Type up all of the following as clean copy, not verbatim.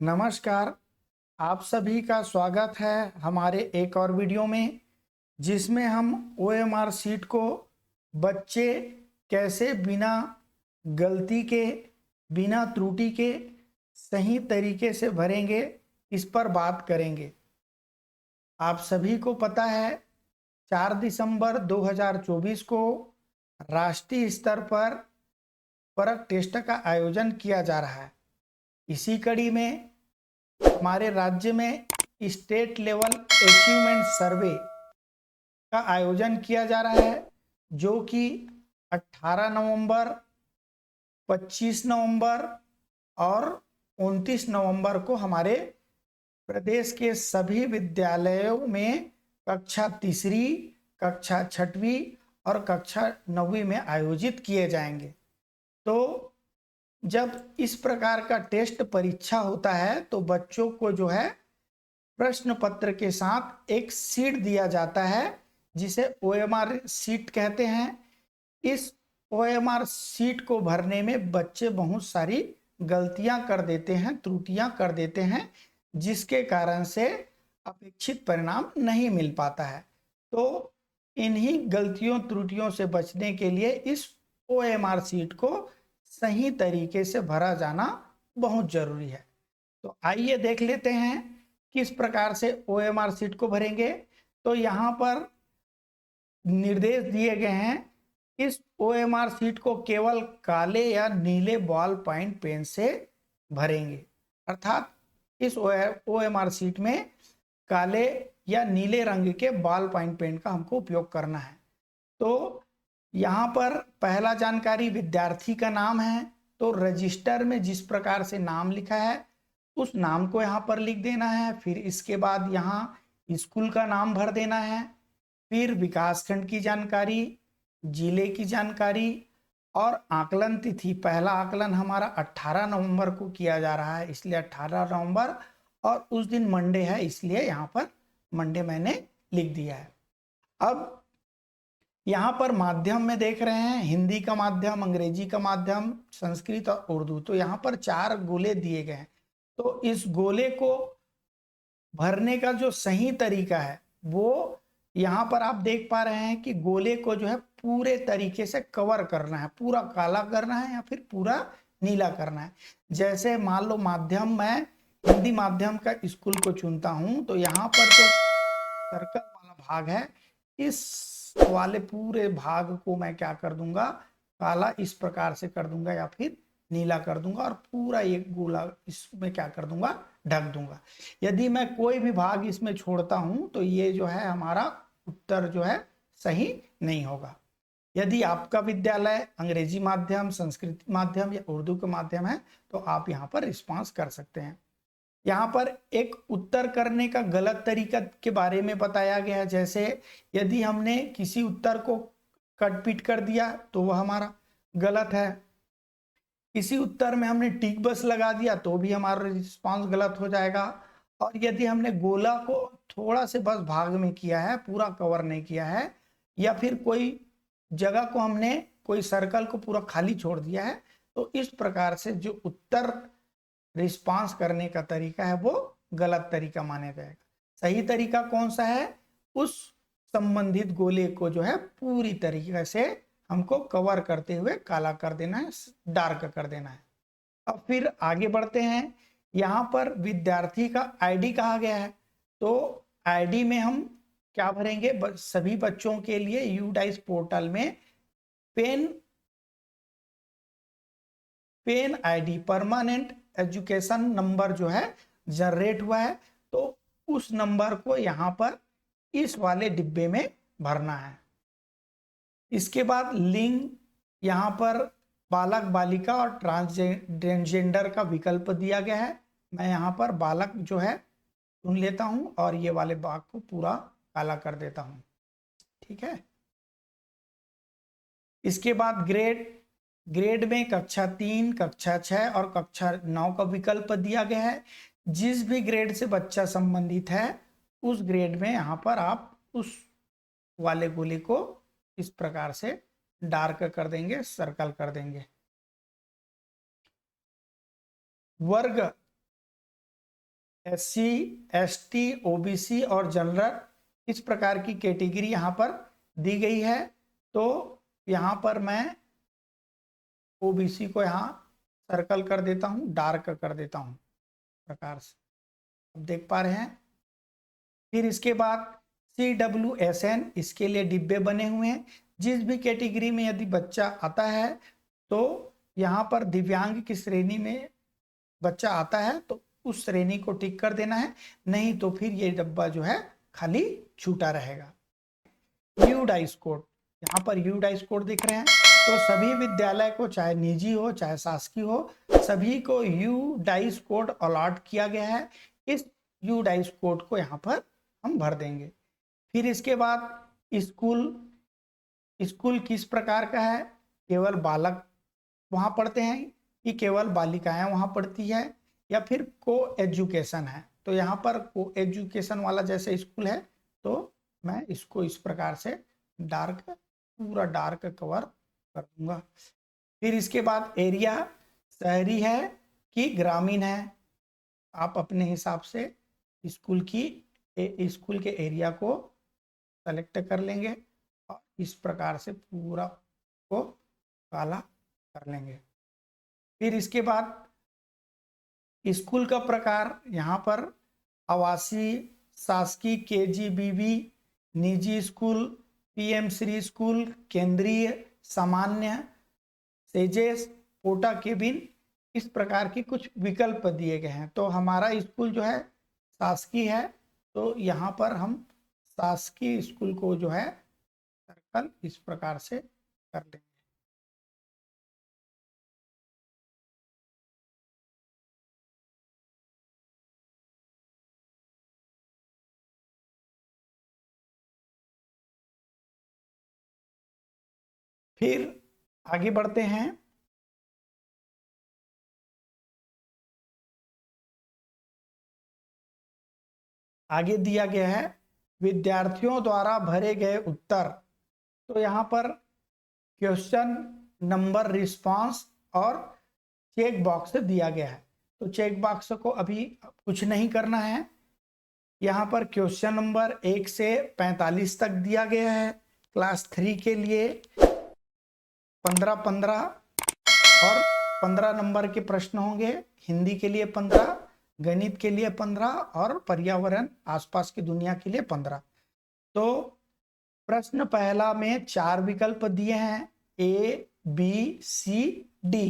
नमस्कार। आप सभी का स्वागत है हमारे एक और वीडियो में, जिसमें हम ओएमआर सीट को बच्चे कैसे बिना गलती के, बिना त्रुटि के सही तरीके से भरेंगे, इस पर बात करेंगे। आप सभी को पता है 4 दिसंबर 2024 को राष्ट्रीय स्तर पर परख टेस्ट का आयोजन किया जा रहा है। इसी कड़ी में हमारे राज्य में स्टेट लेवल अचीवमेंट सर्वे का आयोजन किया जा रहा है, जो कि 18 नवंबर, 25 नवंबर और 29 नवंबर को हमारे प्रदेश के सभी विद्यालयों में कक्षा तीसरी, कक्षा छठवीं और कक्षा नौवीं में आयोजित किए जाएंगे। तो जब इस प्रकार का टेस्ट परीक्षा होता है तो बच्चों को जो है प्रश्न पत्र के साथ एक सीट दिया जाता है, जिसे ओएमआर सीट कहते हैं। इस ओएमआर सीट को भरने में बच्चे बहुत सारी गलतियां कर देते हैं, त्रुटियां कर देते हैं, जिसके कारण से अपेक्षित परिणाम नहीं मिल पाता है। तो इन्हीं गलतियों त्रुटियों से बचने के लिए इस ओएमआर सीट को सही तरीके से भरा जाना बहुत जरूरी है। तो आइए देख लेते हैं किस प्रकार से ओएमआर सीट को भरेंगे। तो यहाँ पर निर्देश दिए गए हैं। इस ओएमआर सीट को केवल काले या नीले बॉल पॉइंट पेन से भरेंगे, अर्थात इस ओएमआर सीट में काले या नीले रंग के बॉल पॉइंट पेन का हमको उपयोग करना है। तो यहाँ पर पहला जानकारी विद्यार्थी का नाम है, तो रजिस्टर में जिस प्रकार से नाम लिखा है उस नाम को यहाँ पर लिख देना है। फिर इसके बाद यहाँ स्कूल का नाम भर देना है। फिर विकासखंड की जानकारी, जिले की जानकारी और आकलन तिथि। पहला आकलन हमारा 18 नवंबर को किया जा रहा है, इसलिए 18 नवंबर, और उस दिन मंडे है इसलिए यहाँ पर मंडे मैंने लिख दिया है। अब यहाँ पर माध्यम में देख रहे हैं हिंदी का माध्यम, अंग्रेजी का माध्यम, संस्कृत और उर्दू। तो यहाँ पर 4 गोले दिए गए हैं। तो इस गोले को भरने का जो सही तरीका है वो यहाँ पर आप देख पा रहे हैं कि गोले को जो है पूरे तरीके से कवर करना है, पूरा काला करना है या फिर पूरा नीला करना है। जैसे मान लो माध्यम, मैं हिंदी माध्यम का स्कूल को चुनता हूं, तो यहाँ पर जो सर्कल वाला भाग है, इस वाले पूरे भाग को मैं क्या कर दूंगा, काला इस प्रकार से कर दूंगा या फिर नीला कर दूंगा, और पूरा एक गोला इसमें क्या कर दूंगा, ढक दूंगा। यदि मैं कोई भी भाग इसमें छोड़ता हूं तो ये जो है हमारा उत्तर जो है सही नहीं होगा। यदि आपका विद्यालय अंग्रेजी माध्यम, संस्कृत माध्यम या उर्दू के माध्यम है तो आप यहाँ पर रिस्पॉन्स कर सकते हैं। यहाँ पर एक उत्तर करने का गलत तरीका के बारे में बताया गया है। जैसे यदि हमने किसी उत्तर को कट पीट कर दिया तो वह हमारा गलत है। किसी उत्तर में हमने टिक बस लगा दिया तो भी हमारा रिस्पांस गलत हो जाएगा। और यदि हमने गोला को थोड़ा से बस भाग में किया है, पूरा कवर नहीं किया है, या फिर कोई जगह को हमने, कोई सर्कल को पूरा खाली छोड़ दिया है, तो इस प्रकार से जो उत्तर रिस्पांस करने का तरीका है वो गलत तरीका माना जाएगा। सही तरीका कौन सा है, उस संबंधित गोले को जो है पूरी तरीके से हमको कवर करते हुए काला कर देना है, डार्क कर देना है। अब फिर आगे बढ़ते हैं। यहाँ पर विद्यार्थी का आईडी कहा गया है, तो आईडी में हम क्या भरेंगे, सभी बच्चों के लिए यूडाइस पोर्टल में PEN ID, permanent education number जो है जनरेट हुआ है, तो उस नंबर को यहाँ पर इस वाले डिब्बे में भरना है। इसके बाद लिंग, यहाँ पर बालक, बालिका और ट्रांसजेंडर का विकल्प दिया गया है। मैं यहाँ पर बालक जो है चुन लेता हूँ और ये वाले भाग को पूरा काला कर देता हूँ। ठीक है। इसके बाद ग्रेड में कक्षा 3, कक्षा 6 और कक्षा 9 का विकल्प दिया गया है। जिस भी ग्रेड से बच्चा संबंधित है उस ग्रेड में यहाँ पर आप उस वाले गोले को इस प्रकार से डार्क कर देंगे, सर्कल कर देंगे। वर्ग SC, ST, OBC और जनरल, इस प्रकार की कैटेगरी यहाँ पर दी गई है। तो यहाँ पर मैं OBC को यहाँ सर्कल कर देता हूँ, डार्क कर देता हूँ प्रकार से, अब देख पा रहे हैं। फिर इसके बाद CWSN, इसके लिए डिब्बे बने हुए हैं। जिस भी कैटेगरी में यदि बच्चा आता है तो यहाँ पर दिव्यांग की श्रेणी में बच्चा आता है तो उस श्रेणी को टिक कर देना है, नहीं तो फिर ये डब्बा जो है खाली छूटा रहेगा। यू डाइस कोड, यहाँ पर यू डाइस कोड दिख रहे हैं, तो सभी विद्यालय को, चाहे निजी हो चाहे शासकीय हो, सभी को यू डाइस कोड अलॉट किया गया है। इस यू डाइस कोड को यहाँ पर हम भर देंगे। फिर इसके बाद स्कूल किस प्रकार का है, केवल बालक वहां पढ़ते हैं कि केवल बालिकाएं वहां पढ़ती है, या फिर को एजुकेशन है। तो यहाँ पर को एजुकेशन वाला जैसे स्कूल है तो मैं इसको इस प्रकार से डार्क, पूरा डार्क कवर कर दूंगा। फिर इसके बाद एरिया शहरी है कि ग्रामीण है, आप अपने हिसाब से स्कूल के एरिया को सेलेक्ट कर लेंगे और इस प्रकार से पूरा को काला कर लेंगे। फिर इसके बाद स्कूल का प्रकार, यहाँ पर आवासीय, शासकीय, KGBB, निजी स्कूल, PM श्री स्कूल, केंद्रीय, सामान्य, सेजेस, कोटा केबिन, इस प्रकार के कुछ विकल्प दिए गए हैं। तो हमारा स्कूल जो है शासकीय है, तो यहाँ पर हम शासकीय स्कूल को जो है सर्कल इस प्रकार से कर लेंगे। फिर आगे बढ़ते हैं। आगे दिया गया है विद्यार्थियों द्वारा भरे गए उत्तर। तो यहाँ पर क्वेश्चन नंबर, रिस्पांस और चेक बॉक्स दिया गया है। तो चेक बॉक्स को अभी कुछ नहीं करना है। यहाँ पर क्वेश्चन नंबर 1 से 45 तक दिया गया है। क्लास 3 के लिए 15-15 और 15 नंबर के प्रश्न होंगे। हिंदी के लिए 15, गणित के लिए 15 और पर्यावरण आसपास की दुनिया के लिए 15। तो प्रश्न पहला में 4 विकल्प दिए हैं, A, B, C, D।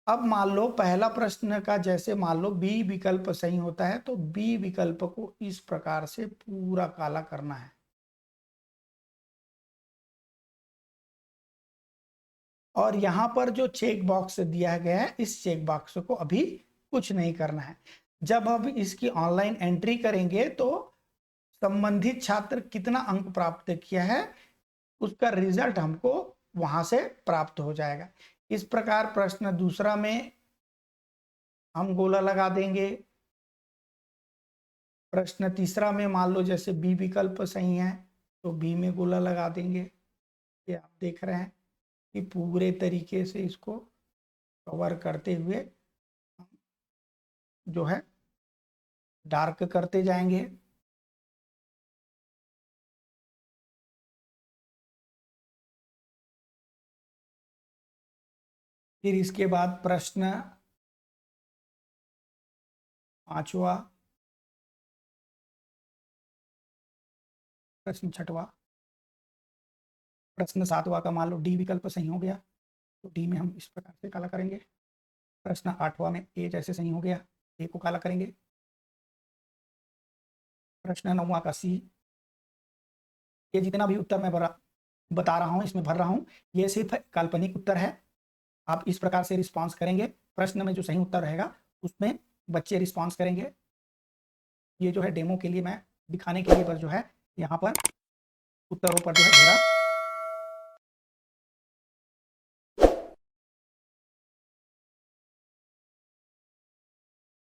अब मान लो पहला प्रश्न का जैसे मान लो B विकल्प सही होता है तो B विकल्प को इस प्रकार से पूरा काला करना है। और यहाँ पर जो चेक बॉक्स दिया गया है, इस चेक बॉक्स को अभी कुछ नहीं करना है। जब हम इसकी ऑनलाइन एंट्री करेंगे तो संबंधित छात्र कितना अंक प्राप्त किया है उसका रिजल्ट हमको वहां से प्राप्त हो जाएगा। इस प्रकार प्रश्न दूसरा में हम गोला लगा देंगे। प्रश्न तीसरा में मान लो जैसे बी विकल्प सही है तो बी में गोला लगा देंगे। ये आप देख रहे हैं कि पूरे तरीके से इसको कवर करते हुए जो है डार्क करते जाएंगे। फिर इसके बाद प्रश्न 5वां, प्रश्न 6वां, प्रश्न 7वां का मान लो डी विकल्प सही हो गया तो डी में हम इस प्रकार से काला करेंगे। प्रश्न 8वां में ए जैसे सही हो गया, ए को काला करेंगे। प्रश्न 9वां का सी। ये जितना भी उत्तर मैं बता रहा हूँ, इसमें भर रहा हूँ, ये सिर्फ काल्पनिक उत्तर है। आप इस प्रकार से रिस्पांस करेंगे। प्रश्न में जो सही उत्तर रहेगा उसमें बच्चे रिस्पांस करेंगे। ये जो है डेमो के लिए मैं दिखाने के लिए बस जो है यहाँ पर उत्तरों पर जो है घेरा।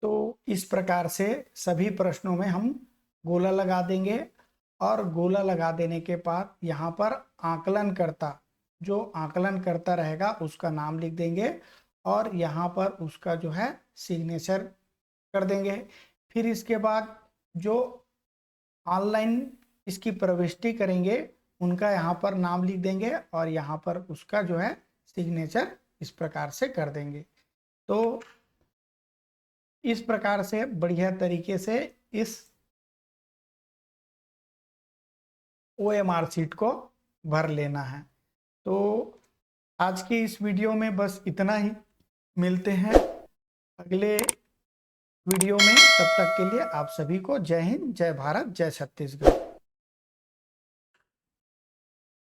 तो इस प्रकार से सभी प्रश्नों में हम गोला लगा देंगे और गोला लगा देने के बाद यहाँ पर आकलनकर्ता, जो आकलन करता रहेगा उसका नाम लिख देंगे और यहाँ पर उसका जो है सिग्नेचर कर देंगे। फिर इसके बाद जो ऑनलाइन इसकी प्रविष्टि करेंगे उनका यहाँ पर नाम लिख देंगे और यहाँ पर उसका जो है सिग्नेचर इस प्रकार से कर देंगे। तो इस प्रकार से बढ़िया तरीके से इस OMR शीट को भर लेना है। तो आज की इस वीडियो में बस इतना ही, मिलते हैं अगले वीडियो में। तब तक के लिए आप सभी को जय हिंद, जय भारत, जय छत्तीसगढ़।